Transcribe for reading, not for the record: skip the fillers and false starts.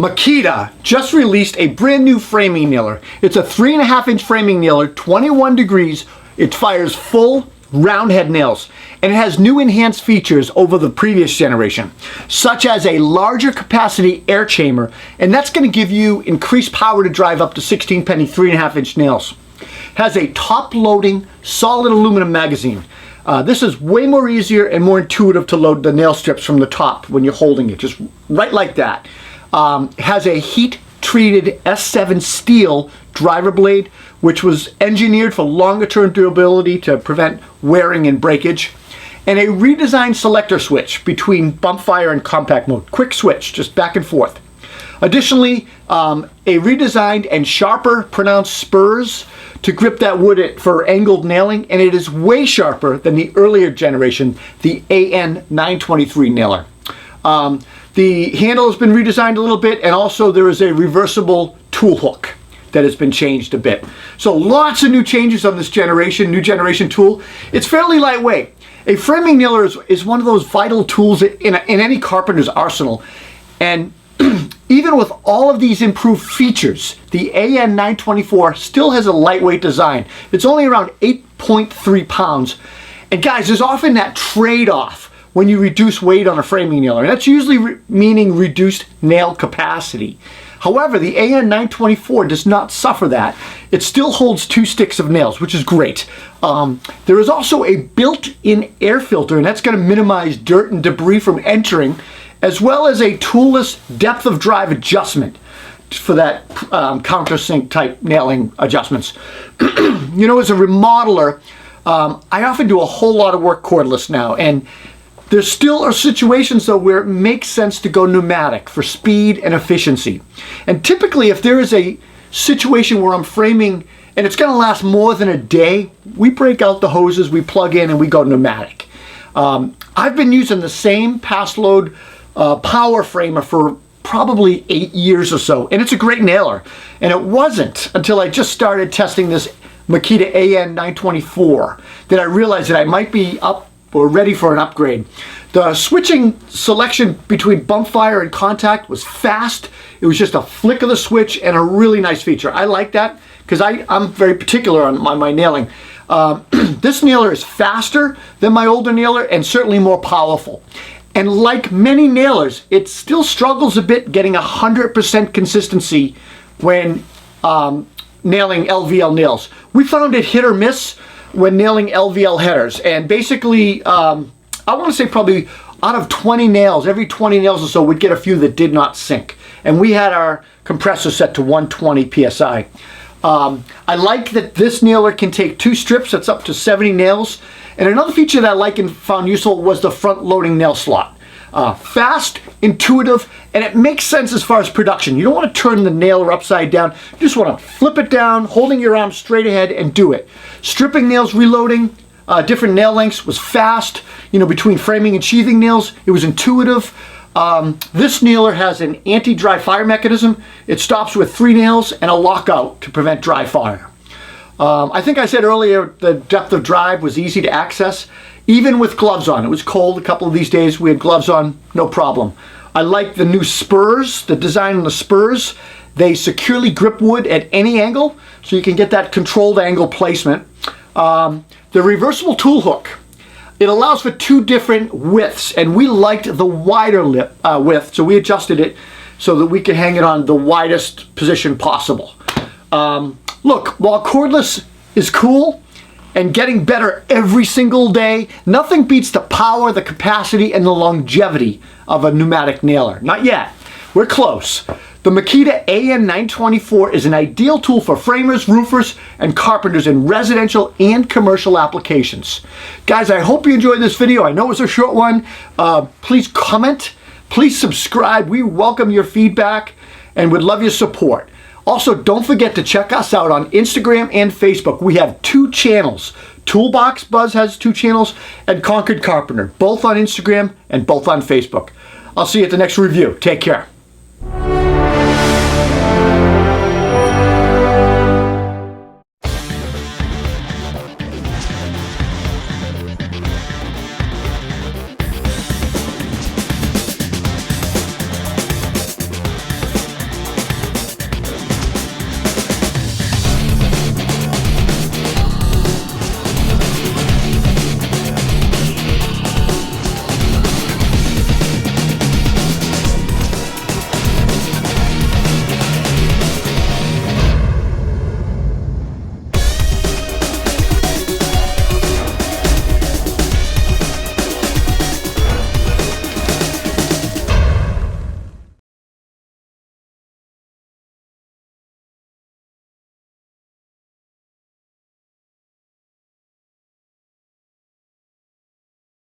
Makita just released a brand new framing nailer. It's a 3.5-inch framing nailer, 21 degrees. It fires full round head nails, and it has new enhanced features over the previous generation, such as a larger capacity air chamber, and that's going to give you increased power to drive up to 16 penny 3.5-inch nails. Has a top-loading solid aluminum magazine. This is way more easier and more intuitive to load the nail strips from the top when you're holding it, just right like that. Has a heat-treated S7 steel driver blade, which was engineered for longer-term durability to prevent wearing and breakage, and a redesigned selector switch between bump fire and compact mode. Quick switch, just back and forth. Additionally, a redesigned and sharper pronounced spurs to grip that wood for angled nailing, and it is way sharper than the earlier generation, the AN924 nailer. The handle has been redesigned a little bit, and also there is a reversible tool hook that has been changed a bit. So lots of new changes on this generation, new generation tool. It's fairly lightweight. A framing nailer is one of those vital tools in any carpenter's arsenal. And even with all of these improved features, the AN924 still has a lightweight design. It's only around 8.3 pounds. And guys, there's often that trade-off when you reduce weight on a framing nailer. And that's usually meaning reduced nail capacity. However, the AN924 does not suffer that. It still holds 2 sticks of nails, which is great. There is also a built-in air filter, and that's going to minimize dirt and debris from entering, as well as a toolless depth of drive adjustment for that countersink type nailing adjustments. You know, as a remodeler, I often do a whole lot of work cordless now, and there still are situations though where it makes sense to go pneumatic for speed and efficiency. And typically if there is a situation where I'm framing and it's going to last more than a day, we break out the hoses, we plug in, and we go pneumatic. I've been using the same pass load power framer for probably 8 years or so, and it's a great nailer. And it wasn't until I just started testing this Makita AN924 that I realized that I might be up or ready for an upgrade. The switching selection between bump fire and contact was fast. It was just a flick of the switch and a really nice feature. I like that because I'm very particular on my nailing. This nailer is faster than my older nailer and certainly more powerful. And like many nailers, it still struggles a bit getting 100% consistency when nailing LVL nails. We found it hit or miss when nailing LVL headers, and basically I want to say probably out of 20 nails, every 20 nails or so would get a few that did not sink, and we had our compressor set to 120 psi. I like that this nailer can take 2 strips, that's up to 70 nails, and another feature that I like and found useful was the front loading nail slot. Fast, intuitive, and it makes sense as far as production. You don't want to turn the nailer upside down. You just want to flip it down, holding your arm straight ahead, and do it. Stripping nails, reloading, different nail lengths was fast. You know, between framing and sheathing nails, it was intuitive. This nailer has an anti-dry fire mechanism. It stops with 3 nails and a lockout to prevent dry fire. I think I said earlier the depth of drive was easy to access, even with gloves on. It was cold a couple of these days. We had gloves on, no problem. I like the new spurs, the design on the spurs. They securely grip wood at any angle, so you can get that controlled angle placement. The reversible tool hook. It allows for 2 different widths, and we liked the wider width, so we adjusted it so that we could hang it on the widest position possible. Look, while cordless is cool and getting better every single day, nothing beats the power, the capacity, and the longevity of a pneumatic nailer. Not yet. We're close. The Makita AN924 is an ideal tool for framers, roofers, and carpenters in residential and commercial applications. Guys, I hope you enjoyed this video. I know it was a short one. Please comment. Please subscribe. We welcome your feedback and would love your support. Also, don't forget to check us out on Instagram and Facebook. We have 2 channels. Toolbox Buzz has 2 channels, and Conquered Carpenter, both on Instagram and both on Facebook. I'll see you at the next review. Take care.